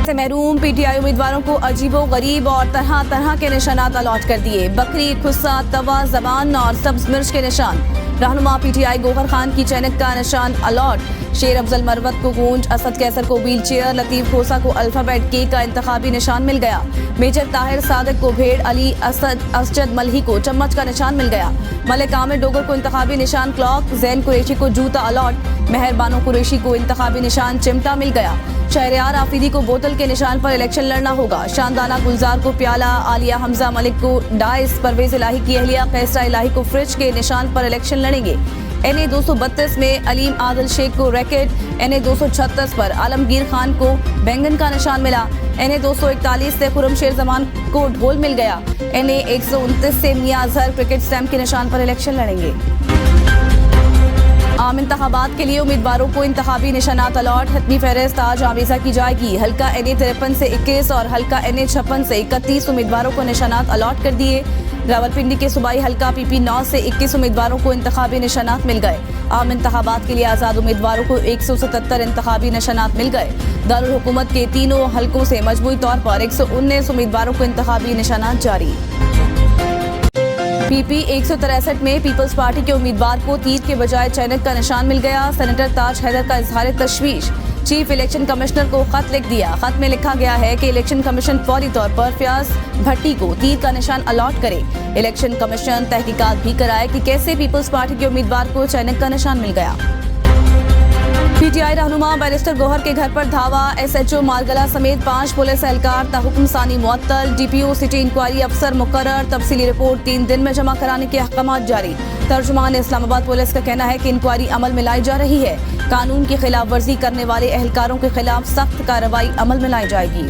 से महरूम पीटीआई उम्मीदवारों को अजीबो गरीब और तरह तरह के निशानात अलॉट कर दिए। बकरी, खुस्सा, तवा, जबान और सब्ज मिर्च के निशान। रहनुमा पीटीआई गौहर खान की चैनक का निशान अलॉट। शेर अफजल मरवत को गूंज, असद कैसर को व्हील चेयर, लतीफ खोसा को अल्फाबेट के का इंतखाबी निशान मिल गया। मेजर ताहिर सादिक को भेड़, अली असजद मलही को चम्मच का निशान मिल गया। मलिक आमिर डोगर को इंतखाबी निशान क्लॉक, जैन कुरैशी को जूता अलॉट। मेहरबानो कुरैशी को इंतखाबी निशान चिमटा मिल गया। शहरयार आफरीदी को बोतल के निशान पर इलेक्शन लड़ना होगा। शानदाना गुलजार को प्याला, आलिया हमजा मलिक को डाइस, परवेज इलाही की अहलिया कैसरा इलाही को फ्रिज के निशान पर इलेक्शन लड़ेंगे। NA 232 में अलीम आदिल शेख को रैकेट, NA 236 पर आलमगीर खान को बैंगन का निशान मिला। NA 241 से खुरम शेर जमान को ढोल मिल गया। NA 129 से मियां अजहर क्रिकेट स्टैम्प के निशान पर इलेक्शन लड़ेंगे। आम इंतखाबात के लिए उम्मीदवारों को इंतखाबी निशानात अलॉट। हतमी फहरिस्त आज आवेजा की जाएगी। हल्का NA 53 से 21 और हल्का NA 56 से 31 उम्मीदवारों को निशानात अलॉट कर दिए। रावलपिंडी के सूबाई हल्का PP 9 से 21 उम्मीदवारों को इंतखाबी निशानात मिल गए। आम इंतखाबात के लिए आज़ाद उम्मीदवारों को 177 इंतखाबी निशानात मिल गए। दारुल हुकूमत के तीनों हल्कों से मजमूई तौर पर 119 उम्मीदवारों को इंतखाबी निशानात जारी। PP 163 में पीपल्स पार्टी के उम्मीदवार को तीर के बजाय चैनक का निशान मिल गया। सेनेटर ताज हैदर का इजहार तशवीश, चीफ इलेक्शन कमिश्नर को खत लिख दिया। खत में लिखा गया है कि इलेक्शन कमीशन फौरी तौर पर फयाज भट्टी को तीर का निशान अलॉट करे। इलेक्शन कमीशन तहकीकात भी कराए कि कैसे पीपल्स पार्टी के उम्मीदवार को चैनक का निशान मिल गया। पीटीआई रहनुमा बैरिस्टर गौहर के घर पर धावा। SHO मालगला समेत 5 पुलिस एहलकार तहुक्म सानी मुअत्तल। DPO सिटी इंक्वायरी अफसर मुकर्रर। तफसीली रिपोर्ट 3 दिन में जमा कराने के अहकाम जारी। तर्जुमान इस्लामाबाद पुलिस का कहना है कि इंक्वायरी अमल में लाई जा रही है। कानून की खिलाफ वर्जी करने वाले एहलकारों के खिलाफ सख्त कार्रवाई अमल में लाई जाएगी।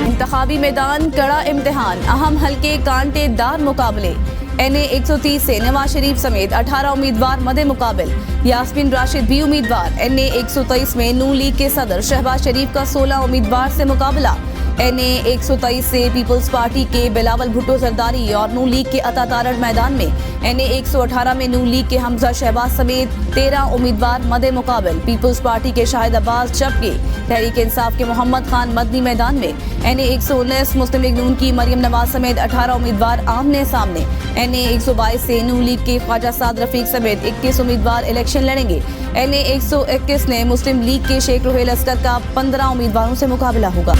इंतखाबी मैदान कड़ा इम्तिहान, अहम हल्के कांटेदार मुकाबले। NA 130 से नवाज शरीफ समेत 18 उम्मीदवार मदे मुकाबिल। यास्मीन राशिद भी उम्मीदवार। NA 123 में नून लीग के सदर शहबाज शरीफ का 16 उम्मीदवार से मुकाबला। NA 123 से पीपल्स पार्टी के बिलावल भुट्टो जरदारी और नून लीग के अता तारड़ मैदान में। NA 118 में नून लीग के हमजा शहबाज समेत 13 उम्मीदवार मदे मुकाबिल। पीपल्स पार्टी के शाहिद अब्बास चपके, तहरीक इंसाफ के मोहम्मद खान मदनी मैदान में। NA 119 मुस्लिम लीग नून की मरियम नवाज समेत 18 उम्मीदवार आमने सामने। NA 122 से नून लीग के ख्वाजा साद रफीक समेत 21 उम्मीदवार इलेक्शन लड़ेंगे। NA 121 ने मुस्लिम लीग के शेख रोहेल असगर का 15 उम्मीदवारों से मुकाबला होगा।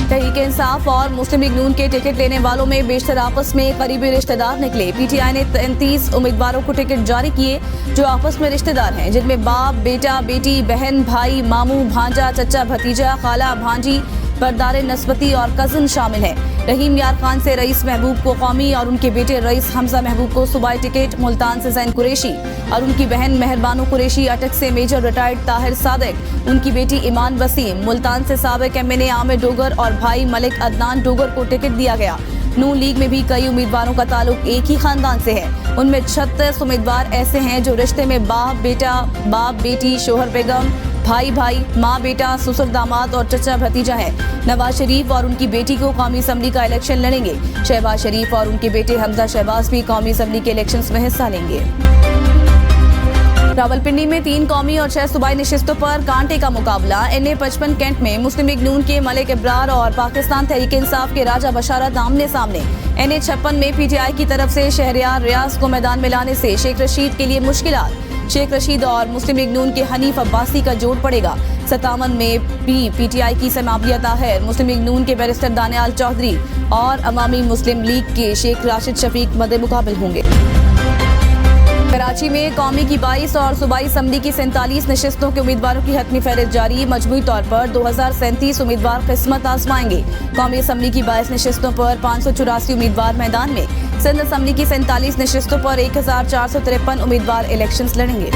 तहरीक इंसाफ और मुस्लिम लीग नून के टिकट लेने वालों में बेशतर आपस में करीबी रिश्तेदार निकले। PTI ने 33 उम्मीदवारों को टिकट जारी किए जो आपस में रिश्तेदार हैं, जिनमें बाप, बेटा, बेटी, बहन, भाई, मामू, भांजा, चचा, भतीजा, खाला, भांजी, बरदारे नस्बती और कजिन शामिल हैं। रहीम यार खान से रईस महबूब को कौमी और उनके बेटे रईस हमजा महबूब को सूबाई टिकट। मुल्तान से जैन कुरैशी और उनकी बहन मेहरबानो कुरैशी। अटक से मेजर रिटायर्ड ताहिर सादिक, उनकी बेटी ईमान वसीम। मुल्तान से साबिक MNA आमिर डोगर और भाई मलिक अदनान डोगर को टिकट दिया गया। नून लीग में भी कई उम्मीदवारों का ताल्लुक एक ही खानदान से है। उनमें 36 उम्मीदवार ऐसे हैं जो रिश्ते में बाप बेटा, बाप बेटी, शोहर बेगम, भाई भाई, माँ बेटा, ससुर दामाद और चचा भतीजा है। नवाज शरीफ और उनकी बेटी को कौमी असम्बली का इलेक्शन लड़ेंगे। शहबाज शरीफ और उनके बेटे हमजा शहबाज भी कौमी असम्बली के इलेक्शंस में हिस्सा लेंगे। रावलपिंडी में 3 कौमी और 6 सूबाई नशिस्तों पर कांटे का मुकाबला। NA 55 कैंट में मुस्लिम लीग नून के मलिक इब्रार और पाकिस्तान तहरीक इंसाफ के राजा बशारत आमने सामने। NA 56 में PTI की तरफ से शहरयार रियाज को मैदान में लाने से शेख रशीद के लिए मुश्किलात। शेख रशीद और मुस्लिम लीग नून के हनीफ अब्बासी का जोड़ पड़ेगा। 57 में भी PTI की समाबिया ताहिर, मुस्लिम लीग नून के बैरिस्टर दानियाल चौधरी और अवामी मुस्लिम लीग के शेख राशिद शफीक मदे मुकाबिल होंगे। कराची में कौमी की 22 और सूबाई असम्बली की 47 नशिस्तों के उम्मीदवारों की हतमी फहरिस्त जारी। मजमूई तौर पर 2037 उम्मीदवार किस्मत आजमाएंगे। कौमी असम्बली की 22 नशिस्तों पर 584 उम्मीदवार मैदान में। सिंध असम्बली की 47 नशिस्तों पर 1453 उम्मीदवार इलेक्शंस लड़ेंगे।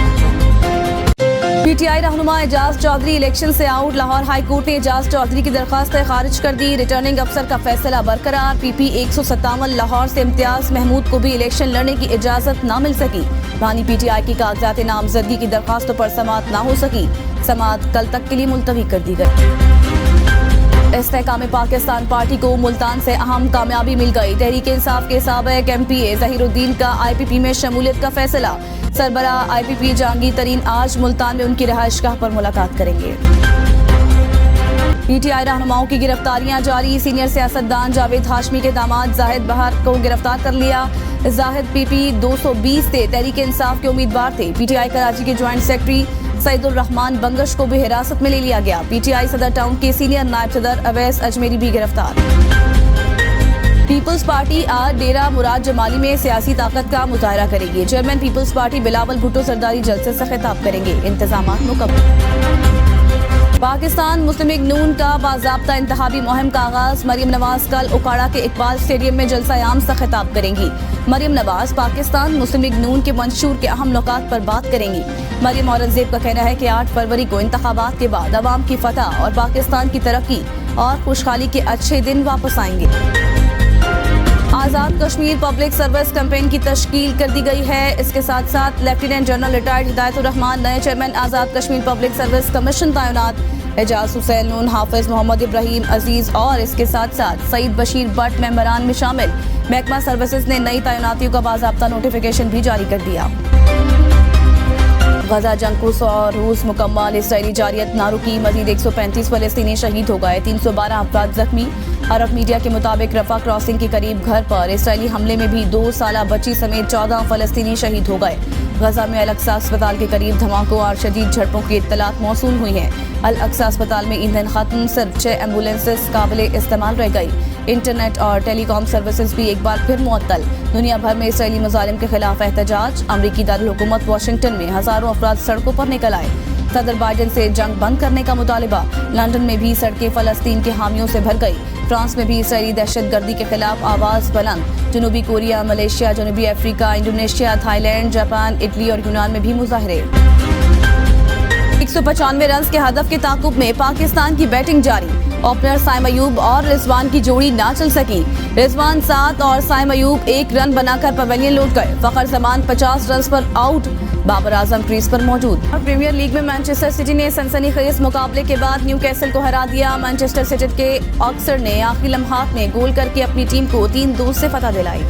PTI रहनुमा एजाज चौधरी इलेक्शन से आउट। लाहौर हाई कोर्ट ने एजाज चौधरी की दरखास्त खारिज कर दी। रिटर्निंग अफसर का फैसला बरकरार। PP 157 लाहौर से इम्तियाज महमूद को भी इलेक्शन लड़ने की इजाजत न मिल सकी। बानी PTI की कागजात नामजदगी की दरखास्तों पर समाअत न हो सकी। समाअत कल तक के लिए मुलतवी कर दी गई। इस्तेहकाम पाकिस्तान पार्टी को मुल्तान से अहम कामयाबी मिल गई। तहरीक इंसाफ के साबिक MPA जहीरुद्दीन का IPP में शमूलियत का फैसला। सरबराह IPP जहांगीर तरीन आज मुल्तान में उनकी रहायशगाह पर मुलाकात करेंगे। पीटीआई रहनुमाओं की गिरफ्तारियां जारी। सीनियर सियासतदान जावेद हाशमी के दामाद जाहिद बहार को गिरफ्तार कर लिया। जाहिद पीपी 220 से तहरीक इंसाफ के उम्मीदवार थे। पीटीआई कराची के ज्वाइंट सेक्रेटरी सईदुर रहमान बंगश को भी हिरासत में ले लिया गया। पीटीआई सदर टाउन के सीनियर नायब सदर अवैस अजमेरी भी गिरफ्तार। पीपल्स पार्टी आज डेरा मुराद जमाली में सियासी ताकत का मुजाहरा करेगी। Chairman Peoples Party Bilawal Bhutto Zardari जलसे से खिताब करेंगे। इंतजामात मुकम्मल। पाकिस्तान मुस्लिम लीग नून का बाज़ाब्ता इंतखाबी मुहिम का आगाज। मरियम नवाज कल उकाड़ा के इकबाल स्टेडियम में जलसा आम से खिताब करेंगी। मरियम नवाज पाकिस्तान मुस्लिम लीग नून के मंशूर के अहम नुकात पर बात करेंगी। मरियम औरंगजेब का कहना है कि 8 फरवरी को इंतखाबात के बाद अवाम की फतह और पाकिस्तान की तरक्की और खुशहाली के अच्छे दिन वापस आएंगे। Azad Kashmir public service campaign की तश्कील कर दी गई है। इसके साथ साथ लेफ्टिनेंट जनरल रिटायर्ड हिदायतुर रहमान नए chairman Azad Kashmir public service commission तैनात। एजाज हुसैन नून, हाफिज मोहम्मद इब्राहिम अजीज और इसके साथ साथ सईद बशीर भट्ट मेंबरान में शामिल। महकमा सर्विसेज ने नई तैनातियों का बाज़ाब्ता नोटिफिकेशन भी जारी कर दिया। गजा जंग को 100 रोज मुकम्मल। इसराइली जारियत ना रुकी। मजीद 135 फलस्तीनी शहीद हो गए, 312 अफराद जख्मी। अरब मीडिया के मुताबिक रफा क्रॉसिंग के करीब घर पर इसराइली हमले में भी 2 साला बच्ची समेत 14 फलस्तीनी शहीद हो गए। गजा में अल अक्सा अस्पताल के करीब धमाकों और शदीद झड़पों की इत्तलात मौसूल हुई हैं। अल अक्सा अस्पताल में ईंधन खत्म, सिर्फ 6 एम्बुलेंसेस काबिले इस्तेमाल रह गई। इंटरनेट और टेलीकॉम सर्विसेज भी एक बार फिर मुअत्तल। दुनिया भर में इसराइली मुजालिम के खिलाफ एहतजाज। अमरीकी दारुल हुकूमत वाशिंगटन में हजारों अफराद सड़कों पर निकल आए। सदर बाइडेन से जंग बंद करने का मुतालिबा। लंदन में भी सड़कें फलस्तीन के हामियों से भर गई। फ्रांस में भी इसराइली दहशतगर्दी के खिलाफ आवाज बुलंद। जनूबी कोरिया, मलेशिया, जनूबी Africa, Indonesia, Thailand, Japan, Italy और यूनान में भी मुजाहरे। 195 रन के हदफ के ताकुब में पाकिस्तान की बैटिंग जारी। ओपनर साइम अयूब और रिजवान की जोड़ी ना चल सकी। रिजवान 7 और साइम अयूब 1 रन बनाकर पवेलियन लौट गए। फखर जमान 50 रन पर आउट। बाबर आजम क्रीज पर मौजूद। और प्रीमियर लीग में मैनचेस्टर सिटी ने सनसनीखेज मुकाबले के बाद न्यूकैसल को हरा दिया। मैनचेस्टर सिटी के ऑक्सर ने आखिरी लम्हात में गोल करके अपनी टीम को 3-2 से फतह दिलाई।